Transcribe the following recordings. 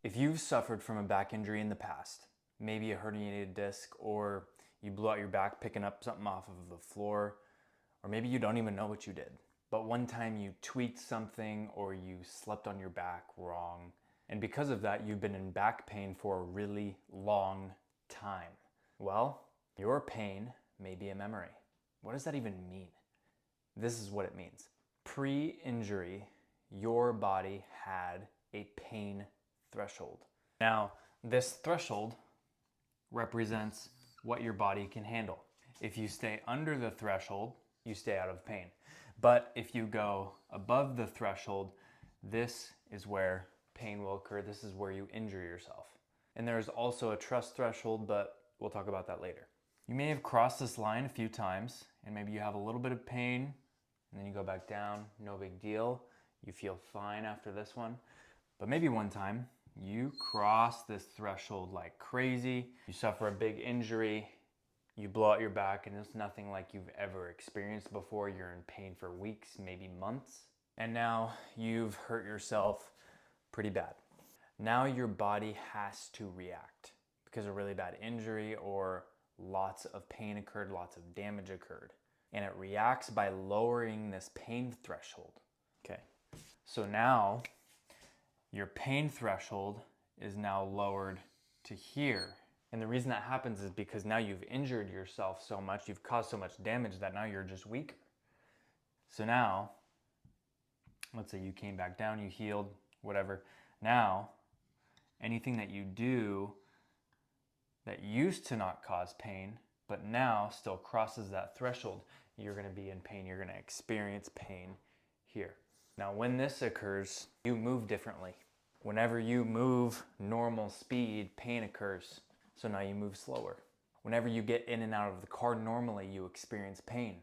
If you've suffered from a back injury in the past, maybe a herniated disc, or you blew out your back picking up something off of the floor, or maybe you don't even know what you did, but one time you tweaked something or you slept on your back wrong, and because of that you've been in back pain for a really long time. Well, your pain may be a memory. What does that even mean? This is what it means. Pre-injury, your body had a pain threshold. Now, this threshold represents what your body can handle. If you stay under the threshold, you stay out of pain. But if you go above the threshold, this is where pain will occur. This is where you injure yourself. And there's also a trust threshold, but we'll talk about that later. You may have crossed this line a few times, and maybe you have a little bit of pain, and then you go back down, no big deal. You feel fine after this one. But maybe one time, you cross this threshold like crazy, you suffer a big injury, you blow out your back, and it's nothing like you've ever experienced before. You're in pain for weeks, maybe months, and now you've hurt yourself pretty bad. Now your body has to react because a really bad injury or lots of pain occurred, lots of damage occurred, and it reacts by lowering this pain threshold. Okay, so now your pain threshold is now lowered to here. And the reason that happens is because now you've injured yourself so much, you've caused so much damage that now you're just weaker. So now, let's say you came back down, you healed, whatever. Now, anything that you do that used to not cause pain, but now still crosses that threshold, you're gonna be in pain, you're gonna experience pain here. Now, when this occurs, you move differently. Whenever you move normal speed, pain occurs. So now you move slower. Whenever you get in and out of the car normally, you experience pain.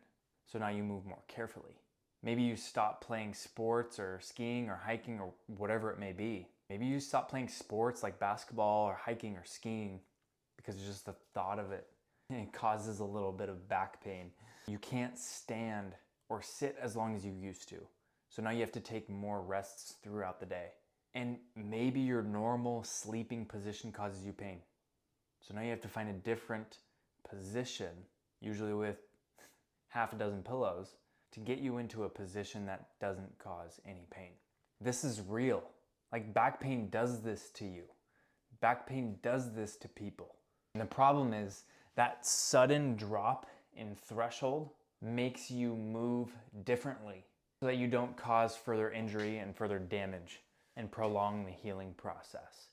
So now you move more carefully. Maybe you stop playing sports or skiing or hiking or whatever it may be. Maybe you stop playing sports like basketball or hiking or skiing because just the thought of it causes a little bit of back pain. You can't stand or sit as long as you used to. So now you have to take more rests throughout the day. And maybe your normal sleeping position causes you pain. So now you have to find a different position, usually with half a dozen pillows, to get you into a position that doesn't cause any pain. This is real. Like, back pain does this to you. Back pain does this to people. And the problem is that sudden drop in threshold makes you move differently so that you don't cause further injury and further damage and prolong the healing process.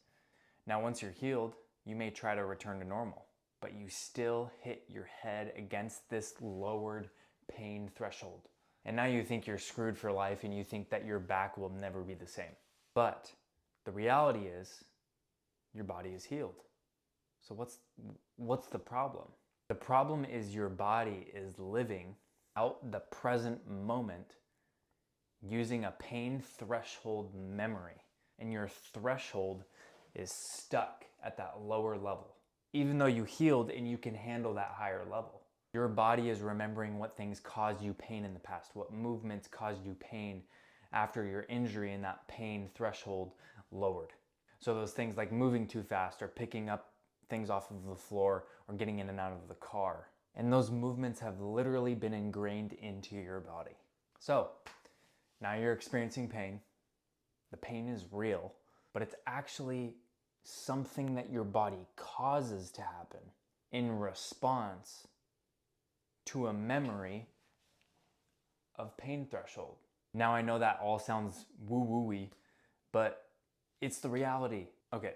Now, once you're healed, you may try to return to normal, but you still hit your head against this lowered pain threshold. And now you think you're screwed for life and you think that your back will never be the same. But the reality is your body is healed. So what's the problem? The problem is your body is living out the present moment using a pain threshold memory, and your threshold is stuck at that lower level. Even though you healed and you can handle that higher level, your body is remembering what things caused you pain in the past, what movements caused you pain after your injury, and that pain threshold lowered. So those things like moving too fast or picking up things off of the floor or getting in and out of the car. And those movements have literally been ingrained into your body. So now you're experiencing pain. The pain is real, but it's actually something that your body causes to happen in response to a memory of pain threshold. Now, I know that all sounds woo-woo-y, but it's the reality. Okay,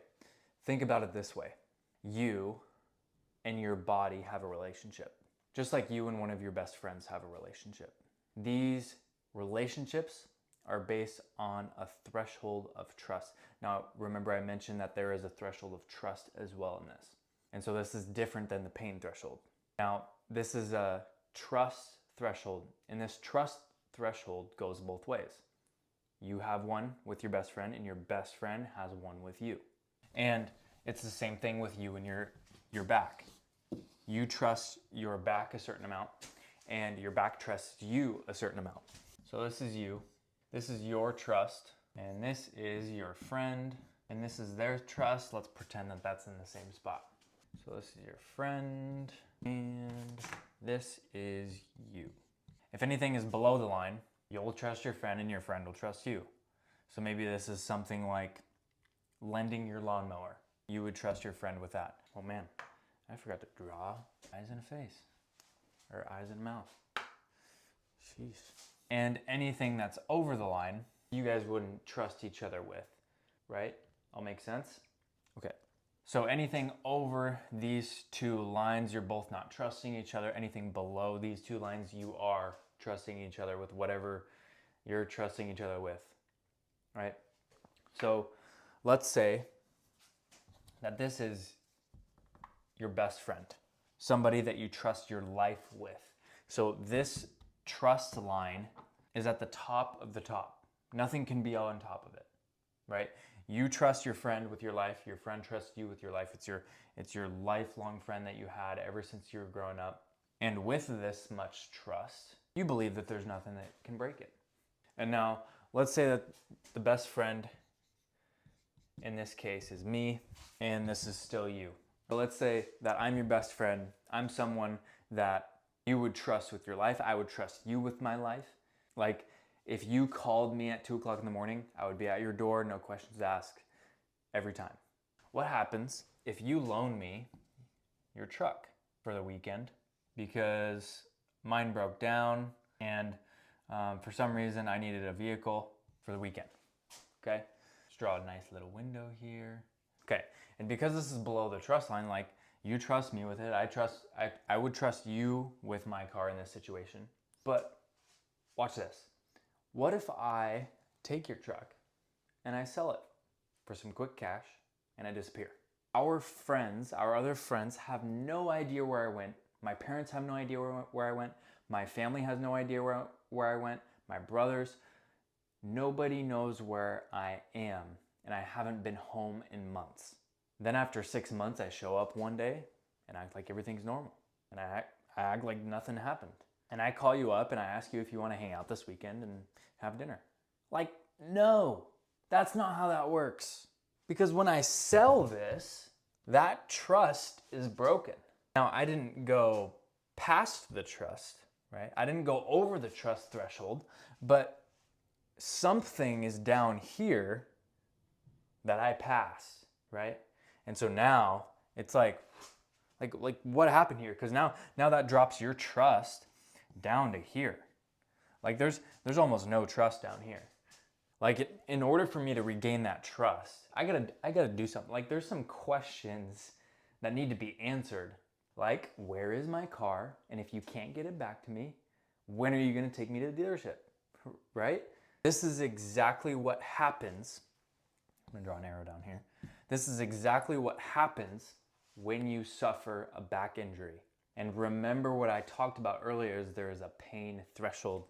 think about it this way. You and your body have a relationship, just like you and one of your best friends have a relationship. These relationships are based on a threshold of trust. Now, remember I mentioned that there is a threshold of trust as well in this. And so this is different than the pain threshold. Now, this is a trust threshold, and this trust threshold goes both ways. You have one with your best friend, and your best friend has one with you. And it's the same thing with you and your back. You trust your back a certain amount, and your back trusts you a certain amount. So this is you. This is your trust, and this is your friend And this is their trust. Let's pretend that that's in the same spot. So this is your friend, and this is you. If anything is below the line, you'll trust your friend and your friend will trust you. So maybe this is something like lending your lawnmower. You would trust your friend with that. Oh man, I forgot to draw eyes and a face, or eyes and a mouth. Jeez. And anything that's over the line, you guys wouldn't trust each other with, right? All make sense? Okay. So anything over these two lines, you're both not trusting each other. Anything below these two lines, you are trusting each other with whatever you're trusting each other with, right? So let's say that this is your best friend, somebody that you trust your life with. So this trust line is at the top of the top. Nothing can be on top of it, right? You trust your friend with your life. Your friend trusts you with your life. It's your lifelong friend that you had ever since you were growing up. And with this much trust, you believe that there's nothing that can break it. And now, let's say that the best friend in this case is me, and this is still you. But let's say that I'm your best friend. I'm someone that you would trust with your life. I would trust you with my life. Like, if you called me at 2 o'clock in the morning, I would be at your door, no questions asked, every time. What happens if you loan me your truck for the weekend because mine broke down and for some reason I needed a vehicle for the weekend? Okay, let's draw a nice little window here. Okay, and because this is below the trust line, like, you trust me with it, I would trust you with my car in this situation. But watch this. What if I take your truck and I sell it for some quick cash and I disappear? Our friends, our other friends, have no idea where I went. My parents have no idea where I went. My family has no idea where I went. My brothers, nobody knows where I am, and I haven't been home in months. Then after 6 months, I show up one day and act like everything's normal. And I act like nothing happened. And I call you up and I ask you if you want to hang out this weekend and have dinner. Like, no, that's not how that works. Because when I sell this, that trust is broken. Now, I didn't go past the trust, right? I didn't go over the trust threshold, but something is down here that I passed, right? And so now it's like what happened here? Because now that drops your trust down to here. Like, there's almost no trust down here. Like, in order for me to regain that trust, I gotta do something. Like, there's some questions that need to be answered. Like, where is my car? And if you can't get it back to me, when are you gonna take me to the dealership? Right? This is exactly what happens. I'm gonna draw an arrow down here. This is exactly what happens when you suffer a back injury. And remember what I talked about earlier is there is a pain threshold.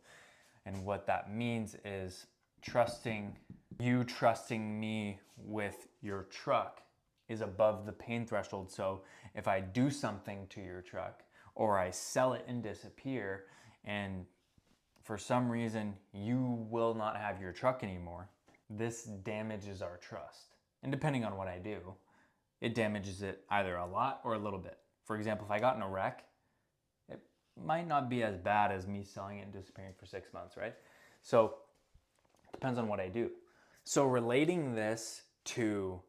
And what that means is trusting me with your truck is above the pain threshold. So if I do something to your truck or I sell it and disappear, and for some reason you will not have your truck anymore, this damages our trust. And depending on what I do, it damages it either a lot or a little bit. For example, if I got in a wreck, it might not be as bad as me selling it and disappearing for 6 months, right? So it depends on what I do. So relating this to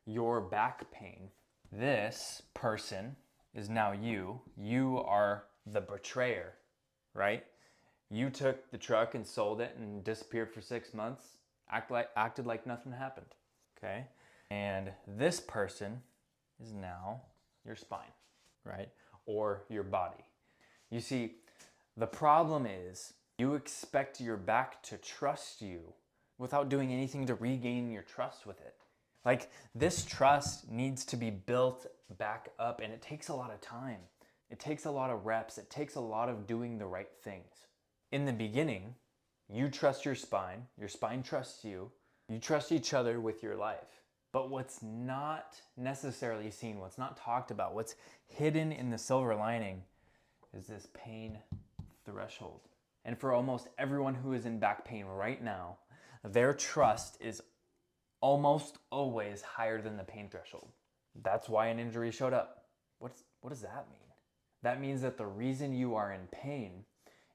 your back pain, this person is now you. You are the betrayer, right? You took the truck and sold it and disappeared for 6 months, acted like nothing happened, okay? And this person is now your spine, right? Or your body. You see, the problem is you expect your back to trust you without doing anything to regain your trust with it. Like, this trust needs to be built back up, and it takes a lot of time. It takes a lot of reps. It takes a lot of doing the right things. In the beginning, you trust your spine trusts you, you trust each other with your life. But what's not necessarily seen, what's not talked about, what's hidden in the silver lining is this pain threshold. And for almost everyone who is in back pain right now, their trust is almost always higher than the pain threshold. That's why an injury showed up. What does that mean? That means that the reason you are in pain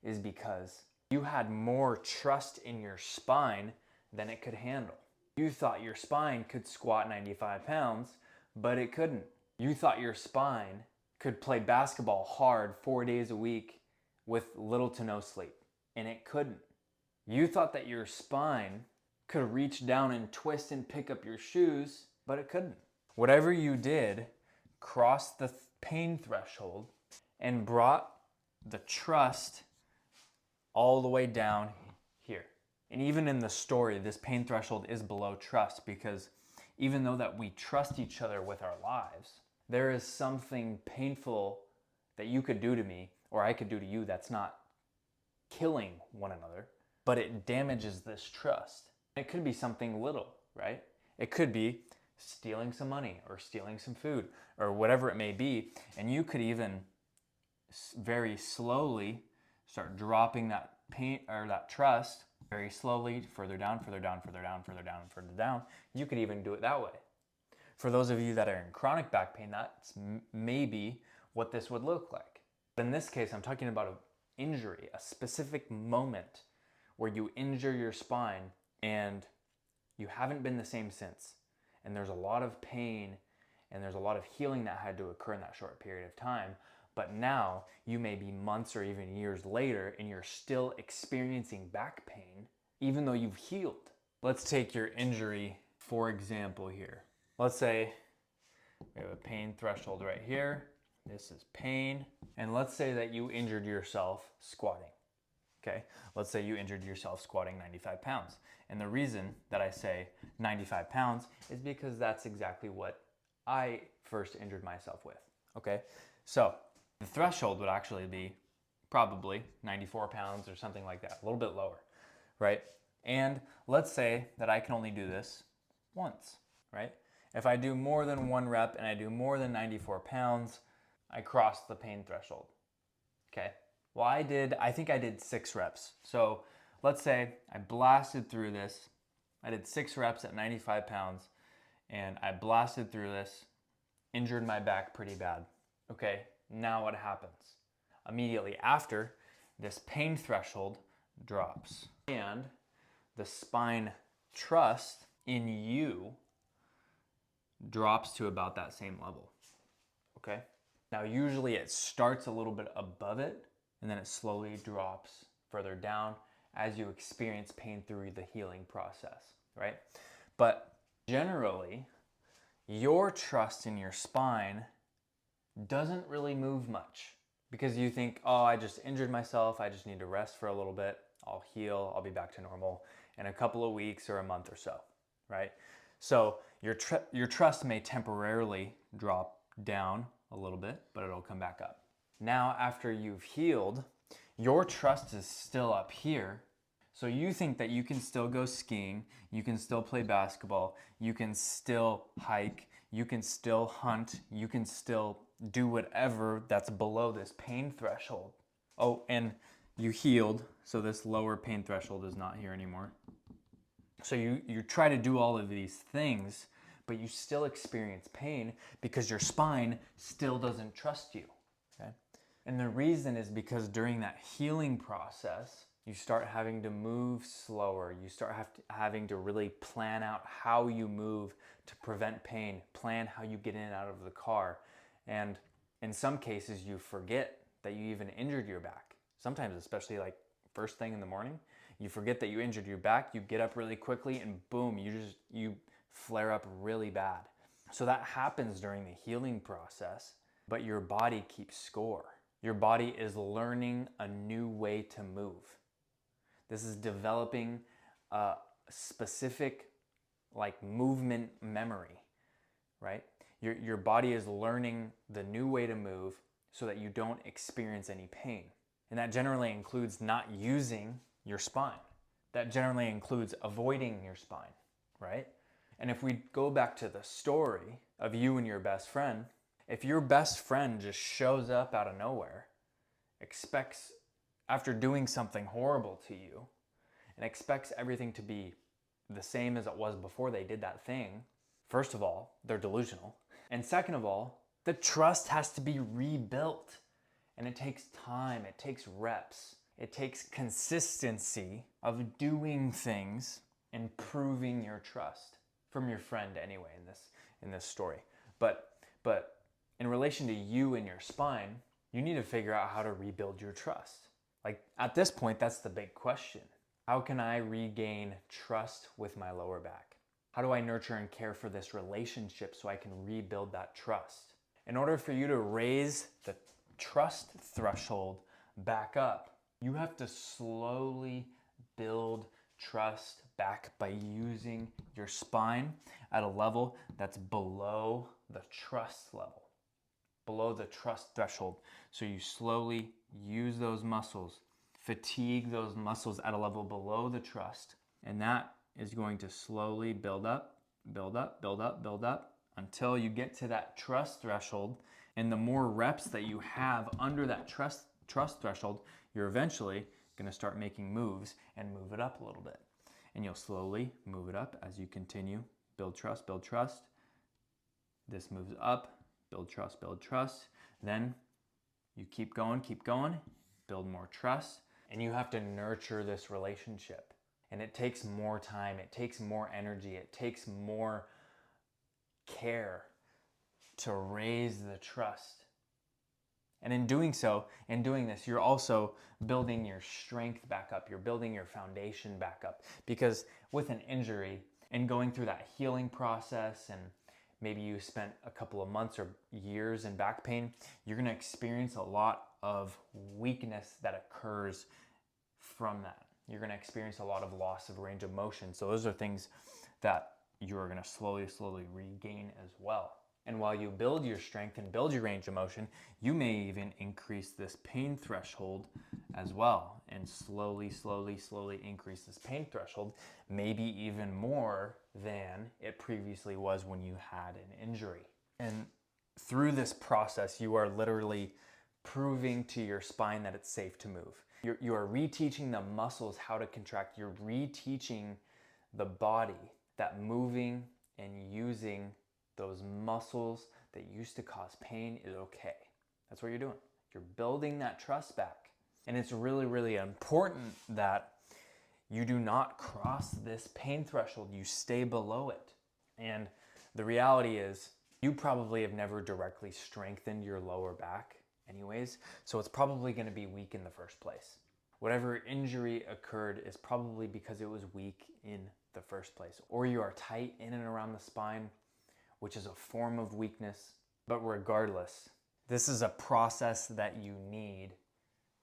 is because you had more trust in your spine than it could handle. You thought your spine could squat 95 pounds, but it couldn't. You thought your spine could play basketball hard 4 days a week with little to no sleep, and it couldn't. You thought that your spine could reach down and twist and pick up your shoes, but it couldn't. Whatever you did crossed the pain threshold and brought the trust all the way down here. And even in the story, this pain threshold is below trust, because even though that we trust each other with our lives, there is something painful that you could do to me or I could do to you that's not killing one another, but it damages this trust. It could be something little, right? It could be stealing some money or stealing some food or whatever it may be, and you could even very slowly start dropping that pain or that trust very slowly, further down, further down, further down, further down, further down. You could even do it that way. For those of you that are in chronic back pain, that's maybe what this would look like. But in this case, I'm talking about an injury, a specific moment where you injure your spine and you haven't been the same since. And there's a lot of pain and there's a lot of healing that had to occur in that short period of time. But now you may be months or even years later and you're still experiencing back pain even though you've healed. Let's take your injury for example here. Let's say we have a pain threshold right here. This is pain. And let's say that you injured yourself squatting. Okay, let's say you injured yourself squatting 95 pounds. And the reason that I say 95 pounds is because that's exactly what I first injured myself with. Okay, so the threshold would actually be probably 94 pounds or something like that, a little bit lower, right? And let's say that I can only do this once, right? If I do more than one rep and I do more than 94 pounds, I cross the pain threshold, okay? Well, I think I did 6 reps. So let's say I blasted through this. I did 6 reps at 95 pounds and I blasted through this, injured my back pretty bad. Okay, now what happens? Immediately after, this pain threshold drops and the spine trust in you drops to about that same level, okay? Now, usually it starts a little bit above it and then it slowly drops further down as you experience pain through the healing process, right? But generally, your trust in your spine doesn't really move much because you think, oh, I just injured myself. I just need to rest for a little bit. I'll heal. I'll be back to normal in a couple of weeks or a month or so, right? So your trust may temporarily drop down a little bit, but it'll come back up. Now, after you've healed, your trust is still up here. So you think that you can still go skiing, you can still play basketball, you can still hike, you can still hunt, you can still do whatever that's below this pain threshold. Oh, and you healed, so this lower pain threshold is not here anymore. So you try to do all of these things, but you still experience pain because your spine still doesn't trust you, okay? And the reason is because during that healing process, you start having to move slower. You start having to really plan out how you move to prevent pain, plan how you get in and out of the car. And in some cases, you forget that you even injured your back. Sometimes, especially like first thing in the morning, you forget that you injured your back, you get up really quickly and boom, you flare up really bad. So that happens during the healing process, but your body keeps score. Your body is learning a new way to move. This is developing a specific like movement memory, right? Your body is learning the new way to move so that you don't experience any pain. And that generally includes not using your spine. That generally includes avoiding your spine, right? And if we go back to the story of you and your best friend, if your best friend just shows up out of nowhere, after doing something horrible to you, and expects everything to be the same as it was before they did that thing, first of all, they're delusional. And second of all, the trust has to be rebuilt. And it takes time, it takes reps, it takes consistency of doing things and proving your trust from your friend anyway in this story. But in relation to you and your spine, you need to figure out how to rebuild your trust. Like at this point, that's the big question. How can I regain trust with my lower back? How do I nurture and care for this relationship so I can rebuild that trust? In order for you to raise the trust threshold back up, you have to slowly build trust back by using your spine at a level that's below the trust level, below the trust threshold. So you slowly use those muscles, fatigue those muscles at a level below the trust, and that is going to slowly build up, build up, build up, build up until you get to that trust threshold. And the more reps that you have under that trust threshold, you're eventually going to start making moves and move it up a little bit. And you'll slowly move it up as you continue. Build trust, build trust. This moves up, build trust, build trust. Then you keep going, build more trust. And you have to nurture this relationship. And it takes more time, it takes more energy, it takes more care to raise the trust. And in doing so, in doing this, you're also building your strength back up. You're building your foundation back up. Because with an injury and going through that healing process, and maybe you spent a couple of months or years in back pain, you're going to experience a lot of weakness that occurs from that. You're going to experience a lot of loss of range of motion. So those are things that you're going to slowly regain as well. And while you build your strength and build your range of motion, you may even increase this pain threshold as well, and slowly increase this pain threshold, maybe even more than it previously was when you had an injury. And through this process, you are literally proving to your spine that it's safe to move. You are reteaching the muscles how to contract. You're reteaching the body that moving and using those muscles that used to cause pain is okay. That's what you're doing. You're building that trust back. And it's really important that you do not cross this pain threshold. You stay below it. And the reality is, you probably have never directly strengthened your lower back anyways, so it's probably going to be weak in the first place. Whatever injury occurred is probably because it was weak in the first place, or you are tight in and around the spine, which is a form of weakness. But regardless, this is a process that you need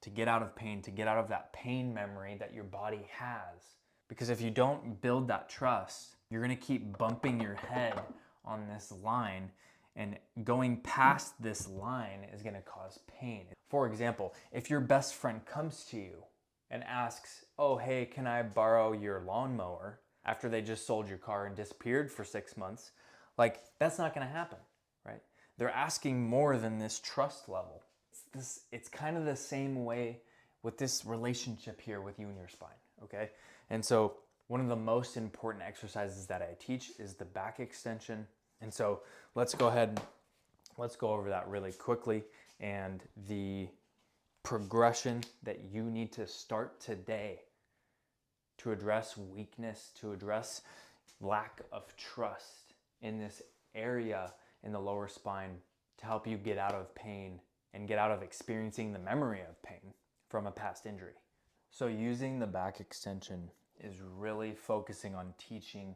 to get out of pain, to get out of that pain memory that your body has. Because if you don't build that trust, you're going to keep bumping your head on this line, and going past this line is going to cause pain. For example, if your best friend comes to you and asks, "Oh, hey, can I borrow your lawnmower?" after they just sold your car and disappeared for 6 months, like, that's not going to happen, right? They're asking more than this trust level. It's kind of the same way with this relationship here with you and your spine, okay? And so one of the most important exercises that I teach is the back extension. And so let's go over that really quickly, and the progression that you need to start today to address weakness, to address lack of trust in this area in the lower spine, to help you get out of pain and get out of experiencing the memory of pain from a past injury. So using the back extension is really focusing on teaching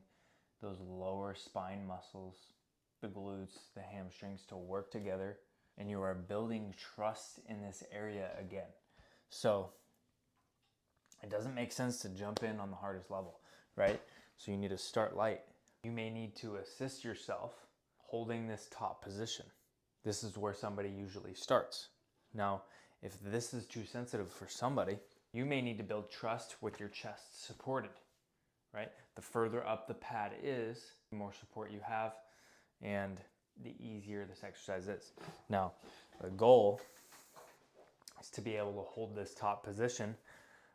those lower spine muscles, the glutes, the hamstrings, to work together, and you are building trust in this area again. So it doesn't make sense to jump in on the hardest level, right? So you need to start light. You may need to assist yourself holding this top position. This is where somebody usually starts. Now, if this is too sensitive for somebody, you may need to build trust with your chest supported, right? The further up the pad is, the more support you have, and the easier this exercise is. Now, the goal is to be able to hold this top position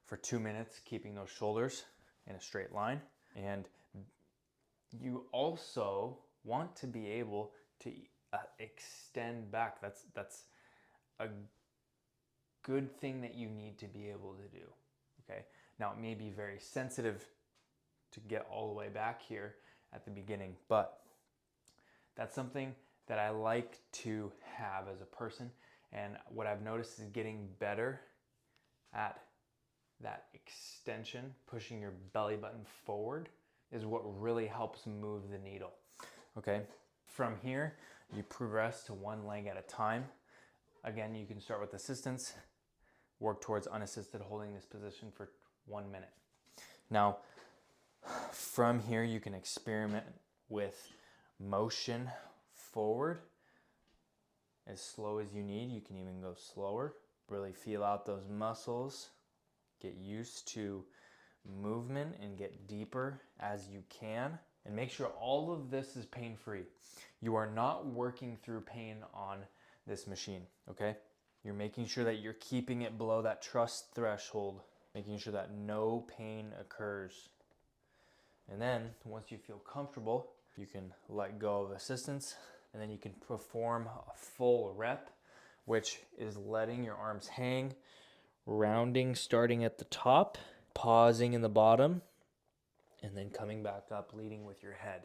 for 2 minutes, keeping those shoulders in a straight line, and you also want to be able to extend back. That's a good thing that you need to be able to do, okay? Now, it may be very sensitive to get all the way back here at the beginning, but that's something that I like to have as a person. And what I've noticed is getting better at that extension, pushing your belly button forward, is what really helps move the needle, okay? From here, you progress to one leg at a time. Again, you can start with assistance, work towards unassisted, holding this position for 1 minute. Now, from here, you can experiment with motion forward as slow as you need. You can even go slower. Really feel out those muscles. Get used to movement and get deeper as you can. And make sure all of this is pain-free. You are not working through pain on this machine, okay? You're making sure that you're keeping it below that trust threshold, making sure that no pain occurs. And then once you feel comfortable, you can let go of assistance, and then you can perform a full rep, which is letting your arms hang, rounding starting at the top, pausing in the bottom, and then coming back up, leading with your head,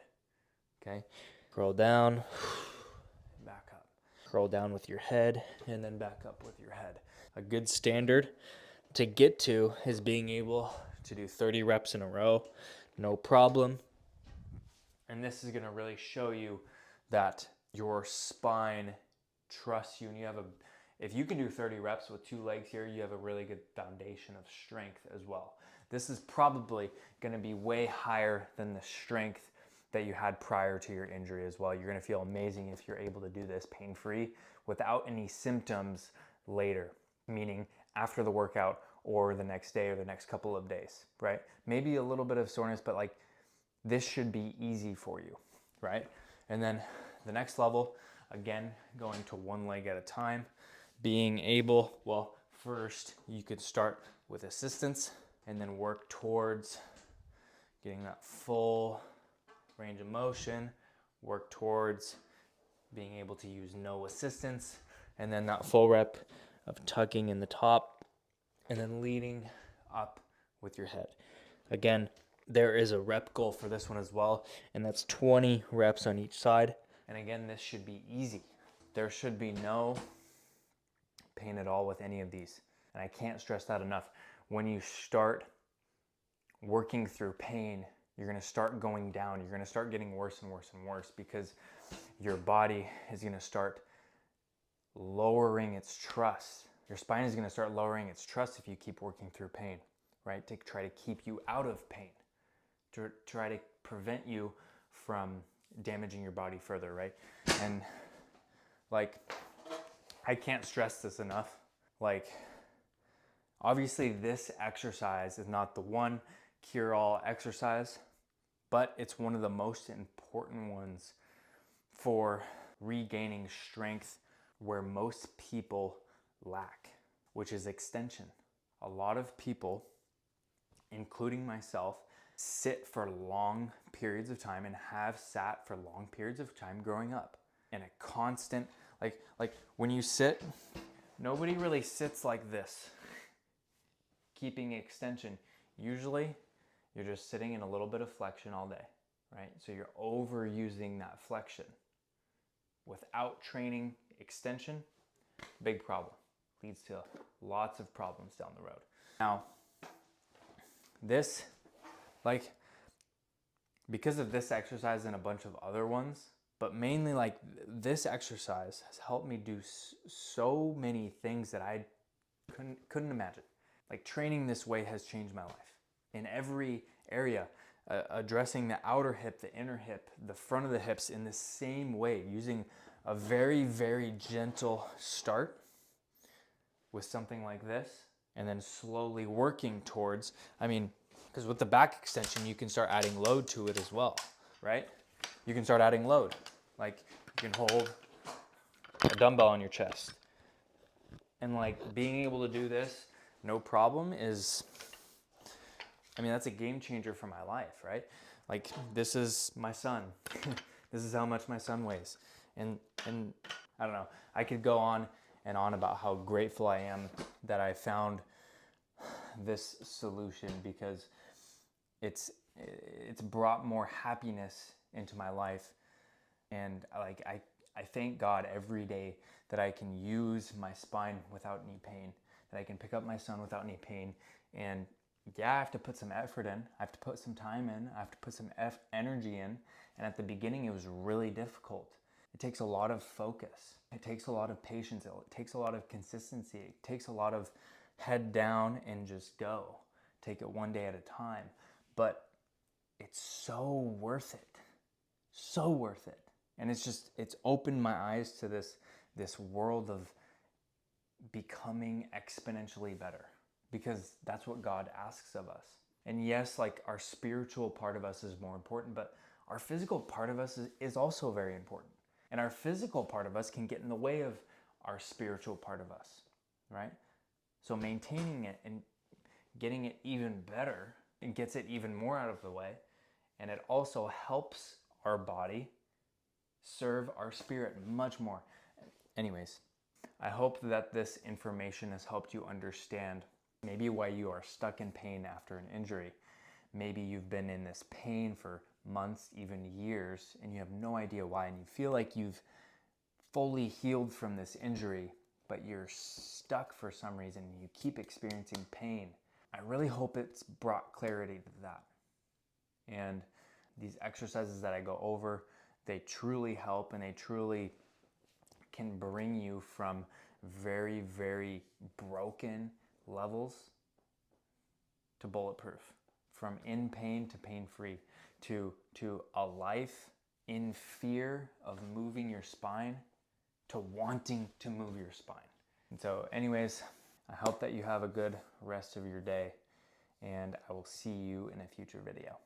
okay? Curl down, back up. Curl down with your head, and then back up with your head. A good standard to get to is being able to do 30 reps in a row, no problem. And this is gonna really show you that your spine trusts you, and if you can do 30 reps with 2 legs here, you have a really good foundation of strength as well. This is probably gonna be way higher than the strength that you had prior to your injury as well. You're gonna feel amazing if you're able to do this pain-free without any symptoms later, meaning after the workout or the next day or the next couple of days, right? Maybe a little bit of soreness, but like this should be easy for you, right? And then the next level, again, going to one leg at a time, being able, well, first you could start with assistance and then work towards getting that full range of motion, work towards being able to use no assistance, and then that full rep of tucking in the top and then leading up with your head. Again, there is a rep goal for this one as well, and that's 20 reps on each side. And again, this should be easy. There should be no pain at all with any of these. And I can't stress that enough. When you start working through pain, you're gonna start going down. You're gonna start getting worse and worse and worse because your body is gonna start lowering its trust. Your spine is gonna start lowering its trust if you keep working through pain, right? To try to keep you out of pain, to try to prevent you from damaging your body further, right? And like, I can't stress this enough. Like, obviously this exercise is not the one cure-all exercise, but it's one of the most important ones for regaining strength where most people lack, which is extension. A lot of people, including myself, sit for long periods of time and have sat for long periods of time growing up in a constant, like when you sit, nobody really sits like this, keeping extension. Usually you're just sitting in a little bit of flexion all day, right? So you're overusing that flexion. Without training extension, big problem. Leads to lots of problems down the road. Now, this, like, because of this exercise and a bunch of other ones, but mainly like this exercise has helped me do so many things that I couldn't imagine. Like, training this way has changed my life in every area, addressing the outer hip, the inner hip, the front of the hips in the same way, using a very, very gentle start with something like this, and then slowly working towards, because with the back extension, you can start adding load to it as well, right? You can start adding load. Like, you can hold a dumbbell on your chest. And like, being able to do this, no problem, is, that's a game changer for my life, right? Like, this is my son. This is how much my son weighs. And I don't know, I could go on and on about how grateful I am that I found this solution, because it's brought more happiness into my life. And like, I thank God every day that I can use my spine without any pain, that I can pick up my son without any pain. And yeah, I have to put some effort in. I have to put some time in. I have to put some energy in. And at the beginning, it was really difficult. It takes a lot of focus. It takes a lot of patience. It takes a lot of consistency. It takes a lot of head down and just go. Take it one day at a time. But it's so worth it. So worth it. And it's opened my eyes to this world of becoming exponentially better, because that's what God asks of us. And yes, like, our spiritual part of us is more important, but our physical part of us is also very important. And our physical part of us can get in the way of our spiritual part of us, right? So maintaining it and getting it even better, it gets it even more out of the way. And it also helps our body serve our spirit much more. Anyways, I hope that this information has helped you understand maybe why you are stuck in pain after an injury. Maybe you've been in this pain for months, even years, and you have no idea why, and you feel like you've fully healed from this injury, but you're stuck for some reason. You keep experiencing pain. I really hope it's brought clarity to that. And these exercises that I go over, they truly help, and they truly can bring you from very, very broken levels to bulletproof, from in pain to pain-free, to a life in fear of moving your spine to wanting to move your spine. And so anyways, I hope that you have a good rest of your day, and I will see you in a future video.